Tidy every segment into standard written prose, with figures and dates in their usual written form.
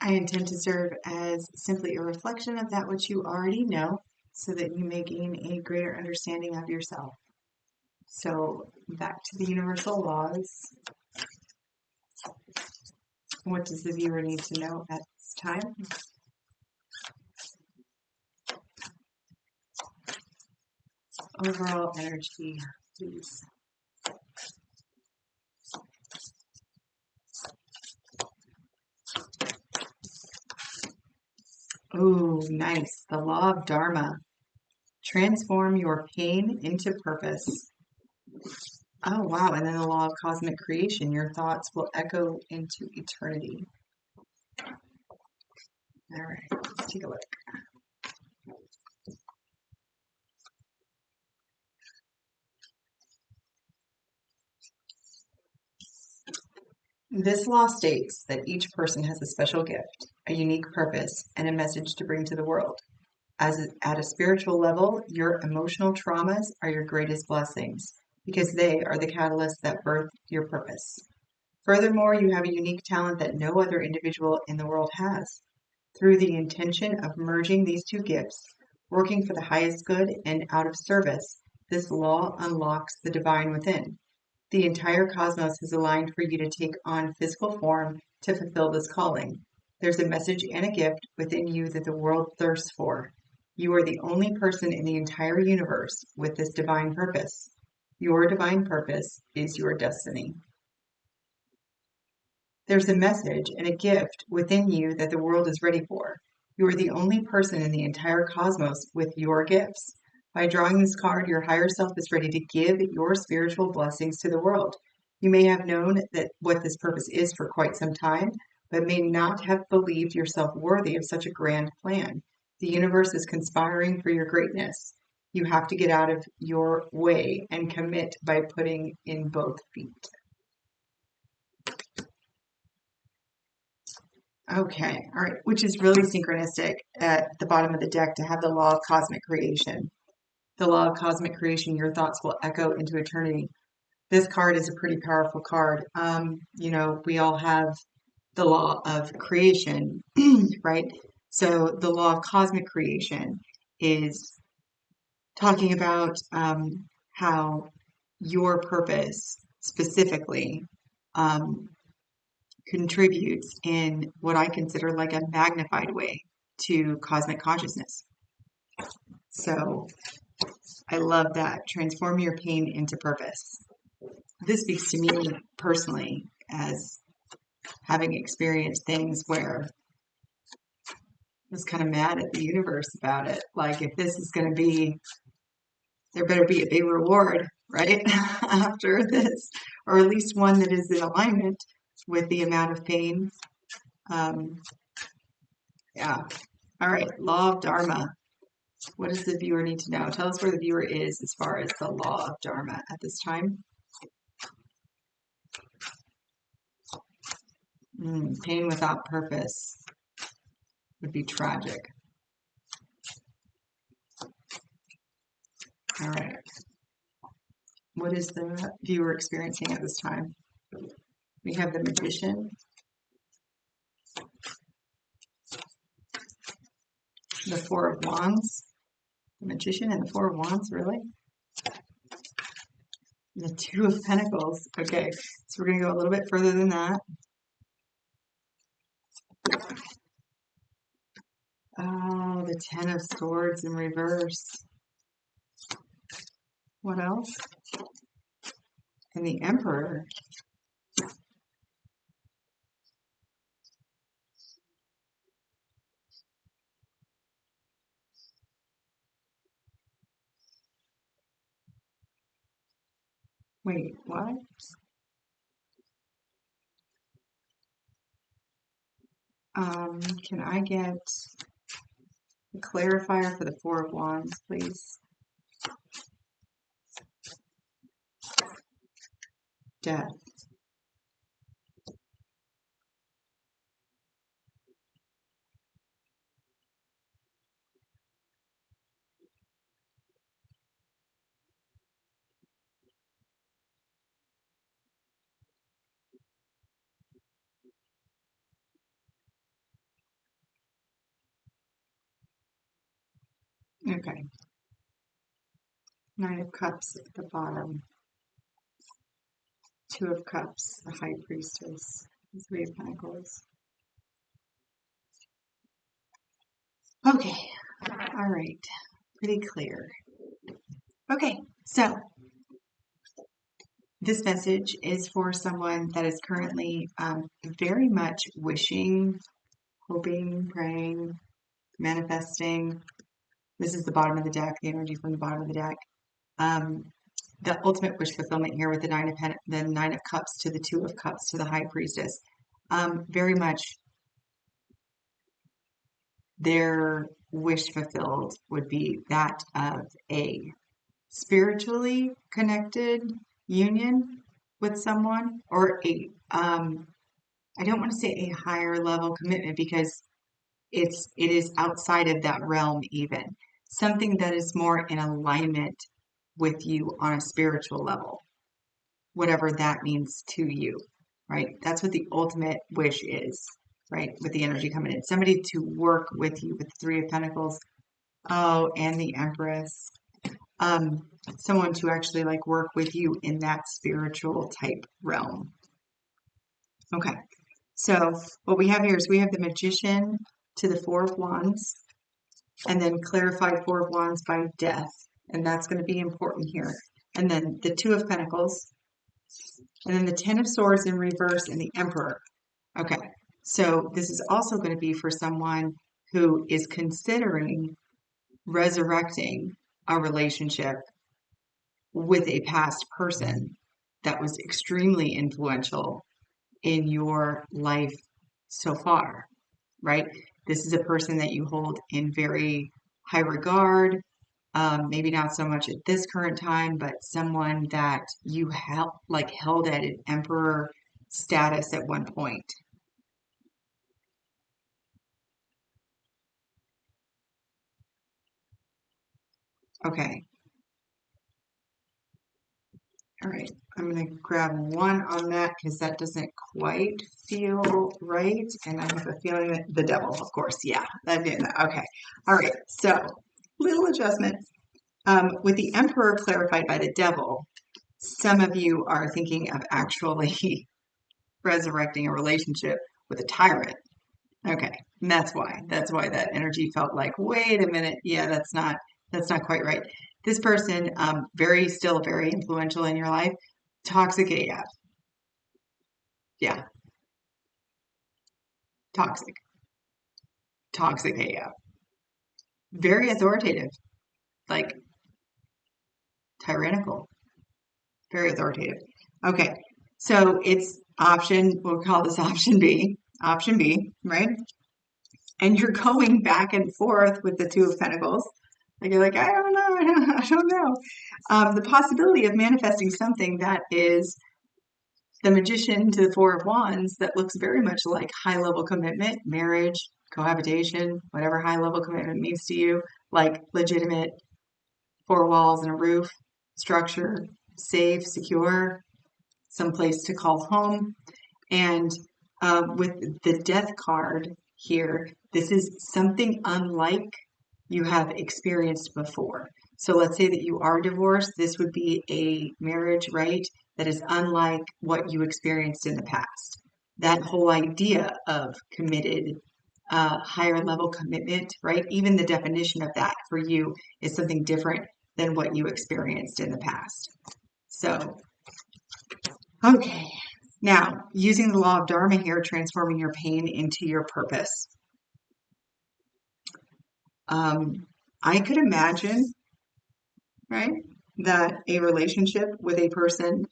I intend to serve as simply a reflection of that which you already know so that you may gain a greater understanding of yourself. So back to the universal laws. What does the viewer need to know at this time? Overall energy, please. Oh, nice. The law of Dharma. Transform your pain into purpose. Oh, wow. And then the law of cosmic creation. Your thoughts will echo into eternity. All right, let's take a look. This law states that each person has a special gift, a unique purpose, and a message to bring to the world. At a spiritual level, your emotional traumas are your greatest blessings because they are the catalysts that birth your purpose. Furthermore, you have a unique talent that no other individual in the world has. Through the intention of merging these two gifts, working for the highest good and out of service, this law unlocks the divine within. The entire cosmos is aligned for you to take on physical form to fulfill this calling. There's a message and a gift within you that the world thirsts for. You are the only person in the entire universe with this divine purpose. Your divine purpose is your destiny. There's a message and a gift within you that the world is ready for. You are the only person in the entire cosmos with your gifts. By drawing this card, your higher self is ready to give your spiritual blessings to the world. You may have known that what this purpose is for quite some time, but may not have believed yourself worthy of such a grand plan. The universe is conspiring for your greatness. You have to get out of your way and commit by putting in both feet. Okay, all right, which is really synchronistic at the bottom of the deck to have the law of cosmic creation. The law of cosmic creation, your thoughts will echo into eternity. This card is a pretty powerful card. We all have the law of creation, right? So the law of cosmic creation is talking about how your purpose specifically um, contributes in what I consider like a magnified way to cosmic consciousness. So I love that. Transform your pain into purpose. This speaks to me personally as having experienced things where I was kind of mad at the universe about it. Like, if this is going to be, there better be a big reward, right? After this, or at least one that is in alignment with the amount of pain. Yeah. All right. Law of Dharma. What does the viewer need to know? Tell us where the viewer is as far as the law of Dharma at this time. Pain without purpose would be tragic. All right. What is the viewer experiencing at this time? We have the Magician, the Four of Wands, the Magician and the Four of Wands, really? The Two of Pentacles. Okay, so we're going to go a little bit further than that. Oh, the Ten of Swords in reverse. What else? And the Emperor. Wait, what? Can I get a clarifier for the Four of Wands, please? Death. Okay. Nine of Cups at the bottom. Two of Cups, the High Priestess. Three of Pentacles. Okay. All right. Pretty clear. Okay. So this message is for someone that is currently very much wishing, hoping, praying, manifesting. This is the bottom of the deck, the energy from the bottom of the deck. The ultimate wish fulfillment here with the Nine of Cups to the Two of Cups to the High Priestess. Very much their wish fulfilled would be that of a spiritually connected union with someone, or a I don't want to say a higher level commitment, because it is outside of that realm, even something that is more in alignment with you on a spiritual level, whatever that means to you, right? That's what the ultimate wish is, right? With the energy coming in, somebody to work with you with the Three of Pentacles. Oh, and the Empress. Someone to actually like work with you in that spiritual type realm. Okay. So what we have here is we have the Magician to the Four of Wands, and then clarified Four of Wands by Death. And that's going to be important here. And then the Two of Pentacles, and then the Ten of Swords in reverse, and the Emperor. Okay. So this is also going to be for someone who is considering resurrecting a relationship with a past person that was extremely influential in your life so far, right? This is a person that you hold in very high regard, maybe not so much at this current time, but someone that you held at an emperor status at one point. Okay. All right, I'm going to grab one on that because that doesn't quite feel right. And I have a feeling that the Devil, of course. Yeah, that did that. Okay. All right. So, little adjustment. With the Emperor clarified by the Devil, some of you are thinking of actually resurrecting a relationship with a tyrant. Okay. And that's why. That's why that energy felt like, wait a minute. Yeah, that's not quite right. This person, still very influential in your life, toxic AF. Yeah, toxic, toxic AF. Very authoritative, like tyrannical, very authoritative. Okay, so it's we'll call this option B, right? And you're going back and forth with the Two of Pentacles. Like you're like, I don't know, I don't know. The possibility of manifesting something that is the Magician to the Four of Wands that looks very much like high level commitment, marriage, cohabitation, whatever high level commitment means to you, like legitimate four walls and a roof, structure, safe, secure, someplace to call home. And with the Death card here, this is something unlike you have experienced before. So let's say that you are divorced. This would be a marriage, right, that is unlike what you experienced in the past. That whole idea of committed, higher level commitment, right? Even the definition of that for you is something different than what you experienced in the past. So, okay. Now, using the law of Dharma here, transforming your pain into your purpose. I could imagine, right, that a relationship with a person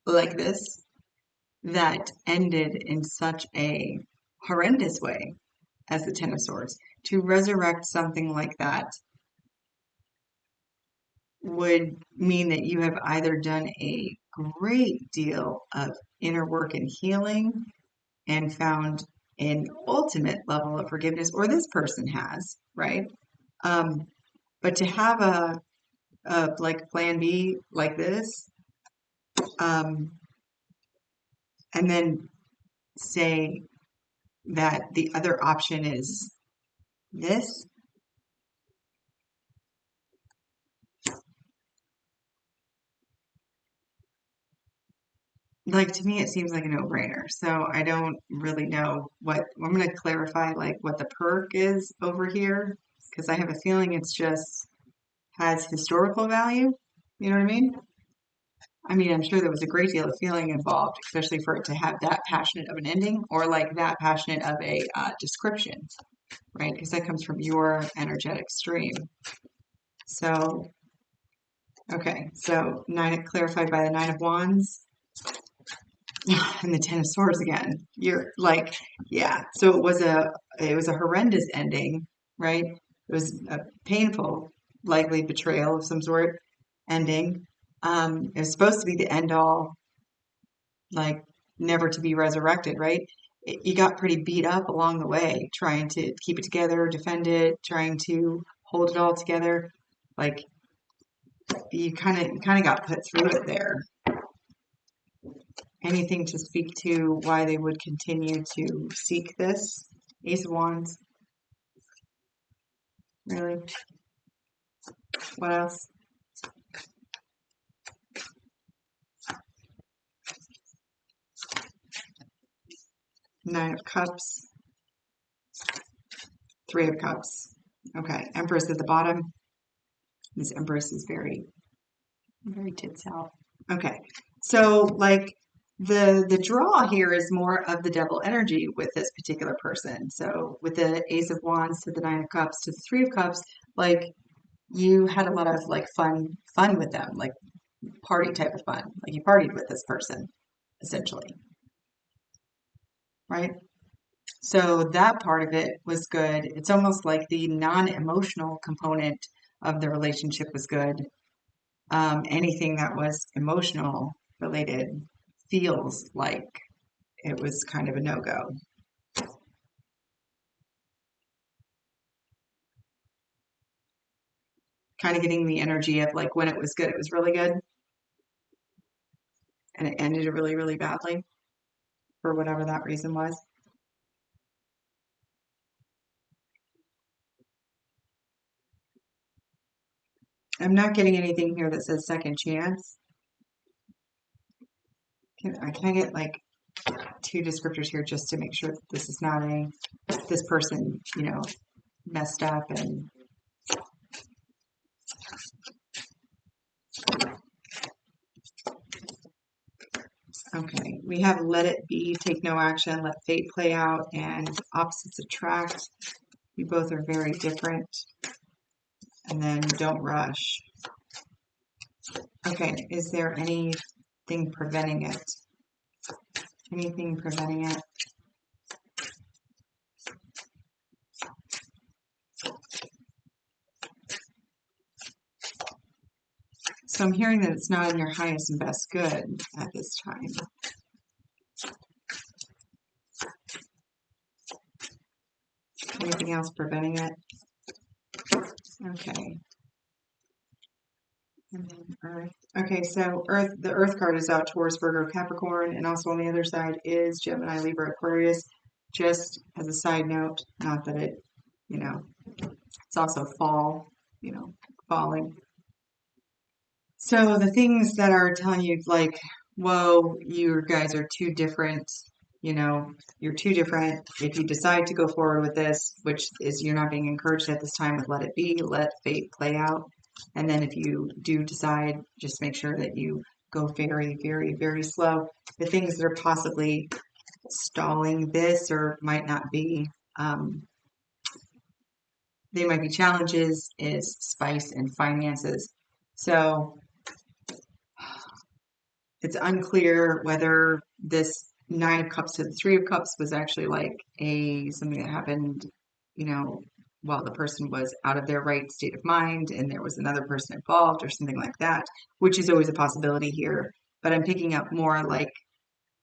like this that ended in such a horrendous way as the Ten of Swords, to resurrect something like that would mean that you have either done a great deal of inner work and healing and found an ultimate level of forgiveness, or this person has, right? But to have a like plan B like this, um, and then say that the other option is this, like to me, it seems like a no-brainer. So I don't really know what I'm going to clarify, like what the perk is over here, because I have a feeling it's just has historical value. You know what I mean? I mean, I'm sure there was a great deal of feeling involved, especially for it to have that passionate of an ending or like that passionate of a description, right? Because that comes from your energetic stream. So, okay, so nine clarified by the Nine of Wands and the Ten of Swords again. You're like, yeah. So it was a horrendous ending, right? It was a painful, likely betrayal of some sort ending. It was supposed to be the end all, like never to be resurrected, right? You got pretty beat up along the way, trying to keep it together, defend it, trying to hold it all together. Like you kind of got put through it there. Anything to speak to why they would continue to seek this? Ace of Wands, really? What else? Nine of Cups, Three of Cups. Okay, Empress at the bottom. This Empress is very tits out. Okay, so like the draw here is more of the devil energy with this particular person. So with the Ace of Wands to the Nine of Cups to the Three of Cups, like you had a lot of like fun with them, like party type of fun. Like you partied with this person, essentially, right? So that part of it was good. It's almost like the non-emotional component of the relationship was good. Anything that was emotional related feels like it was kind of a no-go. Kind of getting the energy of like when it was good, it was really good, and it ended really, really badly for whatever that reason was. I'm not getting anything here that says second chance. Can I get like two descriptors here just to make sure that this is not this person, messed up and okay. We have let it be, take no action, let fate play out, and opposites attract. You both are very different. And then don't rush. Okay, is there anything preventing it? Anything preventing it? So I'm hearing that it's not in your highest and best good at this time. Anything else preventing it? Okay. And then Earth. Okay, so the Earth card is out towards Virgo, Capricorn, and also on the other side is Gemini, Libra, Aquarius. Just as a side note, not that it, you know, it's also fall, falling. So the things that are telling you like, whoa, you guys are too different, you're too different. If you decide to go forward with this, which is you're not being encouraged at this time with let it be, let fate play out. And then if you do decide, just make sure that you go very, very, very slow. The things that are possibly stalling this or might not be, they might be challenges is spice and finances. So it's unclear whether this Nine of Cups to the Three of Cups was actually like something that happened, you know, while the person was out of their right state of mind and there was another person involved or something like that, which is always a possibility here. But I'm picking up more like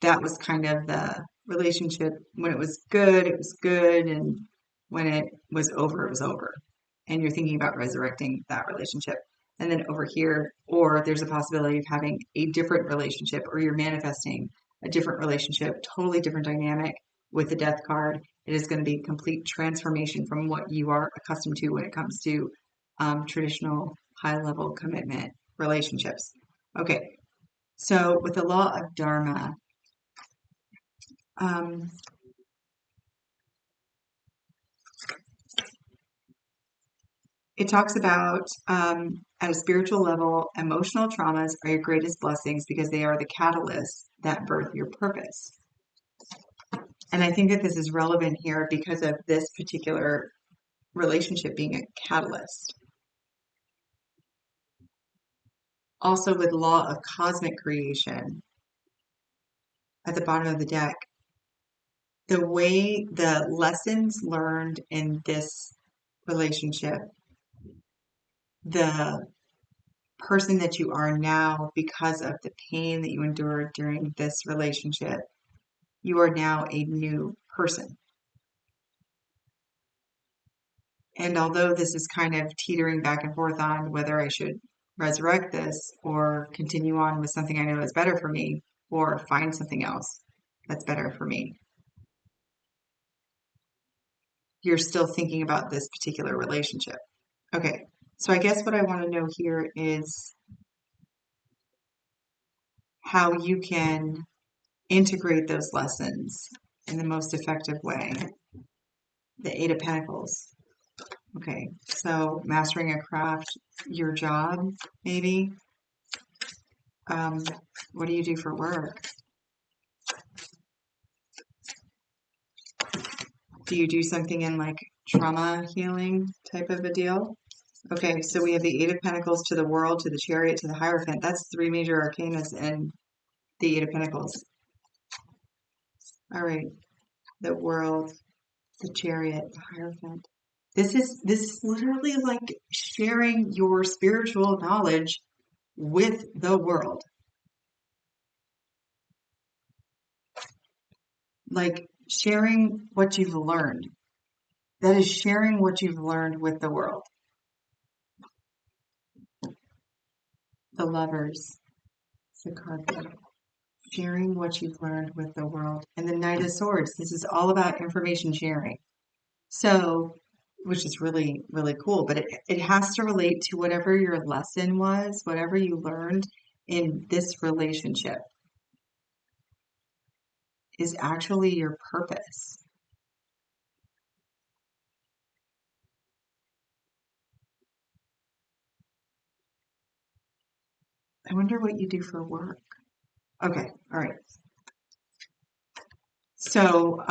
that was kind of the relationship. When it was good, and when it was over. And you're thinking about resurrecting that relationship. And then over here, or there's a possibility of having a different relationship, or you're manifesting a different relationship, totally different dynamic with the death card. It is going to be complete transformation from what you are accustomed to when it comes to traditional high level commitment relationships. Okay, So with the law of Dharma, um, it talks about at a spiritual level, emotional traumas are your greatest blessings because they are the catalysts that birth your purpose. And I think that this is relevant here because of this particular relationship being a catalyst. Also with law of cosmic creation at the bottom of the deck, the way the lessons learned in this relationship, the person that you are now because of the pain that you endured during this relationship, you are now a new person. And although this is kind of teetering back and forth on whether I should resurrect this or continue on with something I know is better for me or find something else that's better for me, you're still thinking about this particular relationship. Okay, so I guess what I want to know here is how you can integrate those lessons in the most effective way. The Eight of Pentacles. Okay, so mastering a craft, your job, maybe. What do you do for work? Do you do something in like trauma healing type of a deal? Okay, so we have the Eight of Pentacles to the World, to the Chariot, to the Hierophant. That's three major arcanas in the Eight of Pentacles. All right, the World, the Chariot, the Hierophant. This is literally like sharing your spiritual knowledge with the world. Like sharing what you've learned. That is sharing what you've learned with the world. The Lovers. It's a card there. Sharing what you've learned with the world. And the Knight of Swords. This is all about information sharing. So, which is really, really cool. But it has to relate to whatever your lesson was, whatever you learned in this relationship is actually your purpose. I wonder what you do for work. Okay, all right. So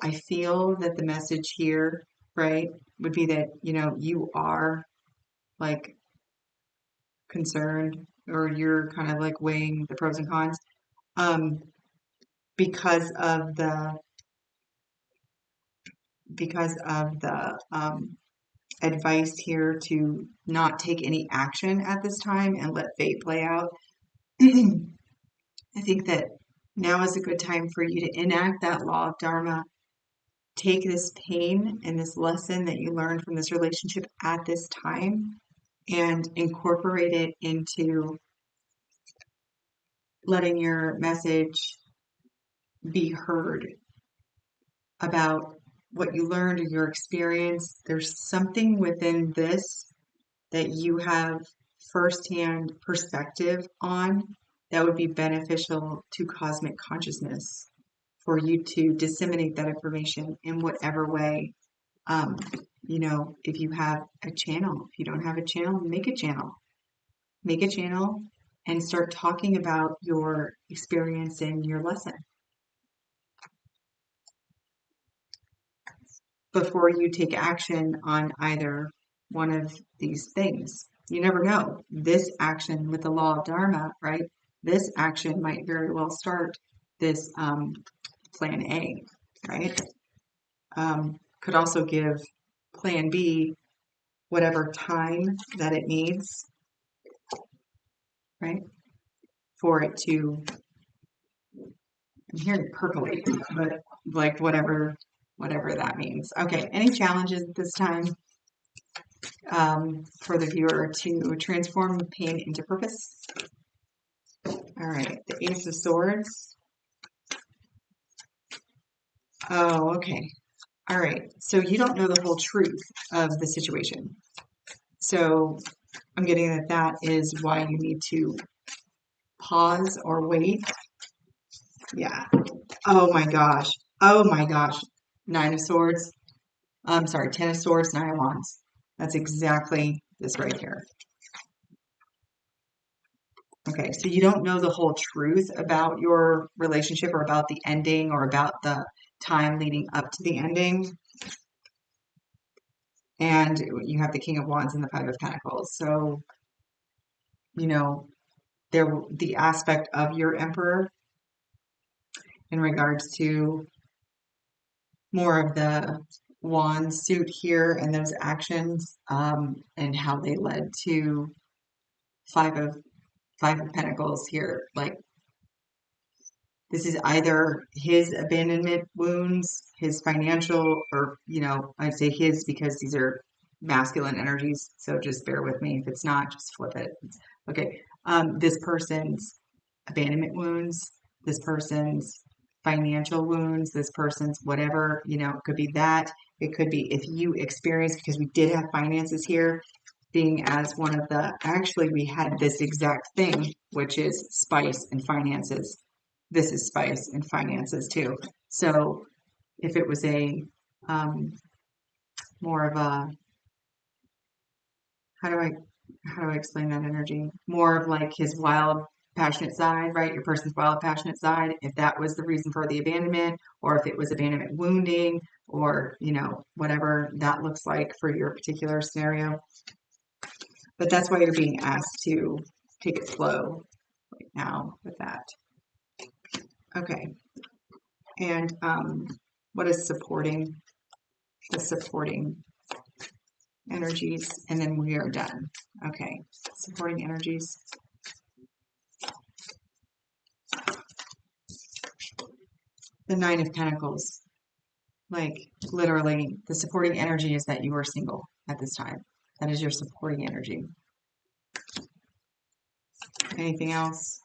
I feel that the message here, right, would be that, you are like concerned or you're kind of like weighing the pros and cons, um, because of the advice here to not take any action at this time and let fate play out. I think that now is a good time for you to enact that law of Dharma. Take this pain and this lesson that you learned from this relationship at this time and incorporate it into letting your message be heard about what you learned or your experience. There's something within this that you have firsthand perspective on that would be beneficial to cosmic consciousness for you to disseminate that information in whatever way. If you have a channel, if you don't have a channel, make a channel. Make a channel and start talking about your experience and your lesson before you take action on either one of these things. You never know. This action with the law of Dharma, right? This action might very well start this plan A, right? Could also give plan B whatever time that it needs, right? For it to, I'm hearing percolate, but like whatever that means. Okay, any challenges at this time for the viewer to transform pain into purpose? All right, the Ace of Swords. Oh, okay. All right, so you don't know the whole truth of the situation. So I'm getting that is why you need to pause or wait. Yeah. Oh my gosh. Oh my gosh. Nine of Swords. I'm sorry, Ten of Swords, Nine of Wands. That's exactly this right here. Okay, so you don't know the whole truth about your relationship or about the ending or about the time leading up to the ending. And you have the King of Wands and the Five of Pentacles. So, you know, the aspect of your Emperor in regards to more of the wand suit here and those actions and how they led to five of Pentacles here. Like this is either his abandonment wounds, his financial, or I'd say his because these are masculine energies. So just bear with me. If it's not, just flip it. Okay. This person's abandonment wounds, this person's financial wounds, this person's whatever, it could be that. It could be if you experience, because we did have finances here, being as one of the, actually, we had this exact thing, which is spice and finances. This is spice and finances too. So if it was a more of a, how do I explain that energy? More of like his wild, passionate side, right? Your person's wild, passionate side. If that was the reason for the abandonment, or if it was abandonment wounding, or whatever that looks like for your particular scenario. But that's why you're being asked to take it slow right now with that. Okay. And what is supporting the supporting energies? And then we are done. Okay. Supporting energies. The Nine of Pentacles. Like literally the supporting energy is that you are single at this time. That is your supporting energy. Anything else?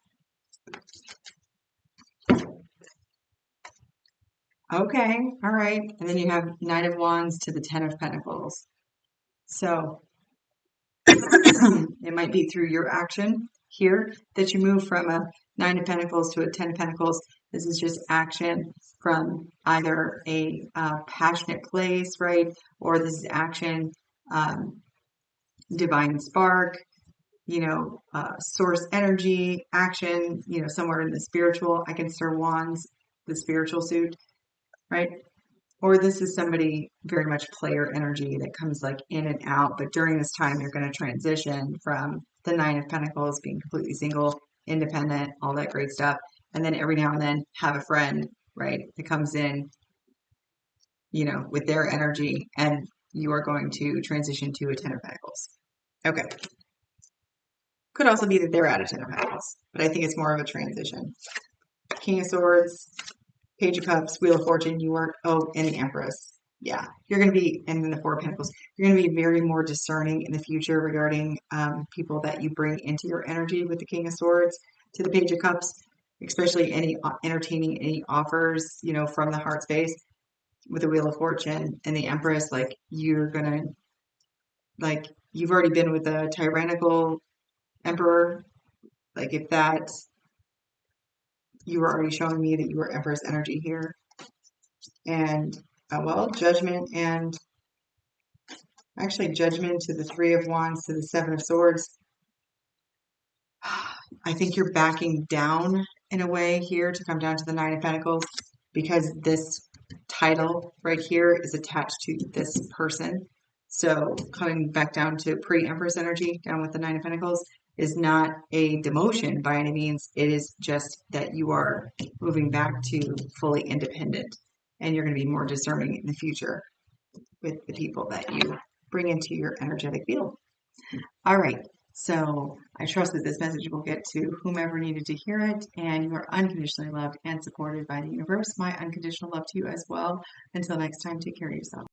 Okay, all right. And then you have Knight of Wands to the Ten of Pentacles. So it might be through your action here that you move from a Nine of Pentacles to a Ten of Pentacles. This is just action from either a passionate place, right? Or this is action, divine spark, source energy, action, somewhere in the spiritual. I can stir wands, the spiritual suit, right? Or this is somebody very much player energy that comes like in and out. But during this time, you're going to transition from the Nine of Pentacles, being completely single, independent, all that great stuff. And then every now and then have a friend, right, that comes in, with their energy, and you are going to transition to a Ten of Pentacles. Okay. Could also be that they're out of Ten of Pentacles, but I think it's more of a transition. King of Swords, Page of Cups, Wheel of Fortune, and the Empress. Yeah, you're going to be, and then the Four of Pentacles, you're going to be very more discerning in the future regarding people that you bring into your energy with the King of Swords to the Page of Cups, especially entertaining any offers, from the heart space with the Wheel of Fortune and the Empress. Like you're going to, like you've already been with the Tyrannical Emperor. Like if that, you were already showing me that you were Empress energy here. And, Judgment and actually Judgment to the Three of Wands to the Seven of Swords. I think you're backing down in a way here to come down to the Nine of Pentacles because this title right here is attached to this person. So coming back down to pre-Empress energy, down with the Nine of Pentacles, is not a demotion by any means. It is just that you are moving back to fully independent, and you're going to be more discerning in the future with the people that you bring into your energetic field. All right. So I trust that this message will get to whomever needed to hear it, and you are unconditionally loved and supported by the universe. My unconditional love to you as well. Until next time, take care of yourself.